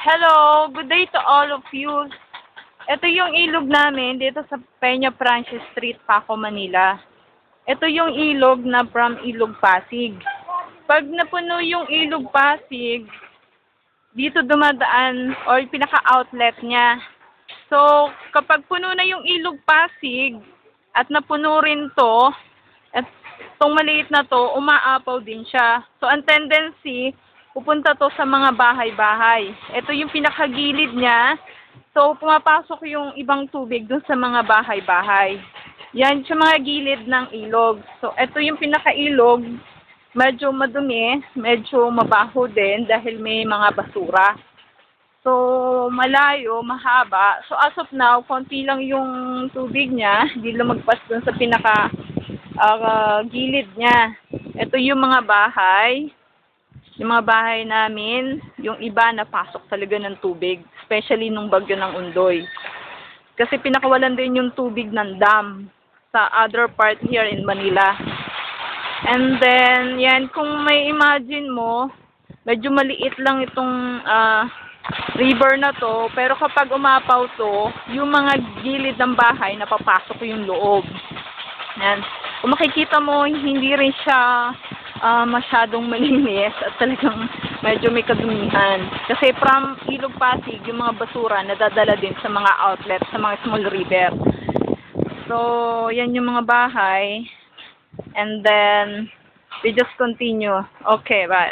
Hello, good day to all of you. Ito yung ilog namin dito sa Peña Francis Street, Paco, Manila. Ito yung ilog na from Ilog Pasig. Pag napuno yung Ilog Pasig, dito dumadaan or pinaka-outlet niya. So, kapag puno na yung Ilog Pasig at napuno rin to, at itong maliit na to, umaapaw din siya. So, ang tendency, pupunta to sa mga bahay-bahay. Ito yung pinakagilid niya. So, pumapasok yung ibang tubig dun sa mga bahay-bahay. Yan sa mga gilid ng ilog. So, ito yung pinakailog. Medyo madumi, medyo mabaho din dahil may mga basura. So, malayo, mahaba. So, as of now, konti lang yung tubig niya. Hindi lumagpas dun sa gilid niya. Ito yung mga bahay. Yung mga bahay namin, yung iba napasok talaga ng tubig, especially nung bagyo ng Undoy. Kasi pinakawalan din yung tubig ng dam sa other part here in Manila. And then, yan, kung may imagine mo, medyo maliit lang itong river na to, pero kapag umapaw to, yung mga gilid ng bahay, napapasok yung loob. Yan. Kung makikita mo, hindi rin siya masyadong malinis at talagang medyo may kadumihan. Kasi from Ilog Pasig, yung mga basura nadadala din sa mga outlet, sa mga small river. So, yan yung mga bahay. And then, we just continue. Okay, bye.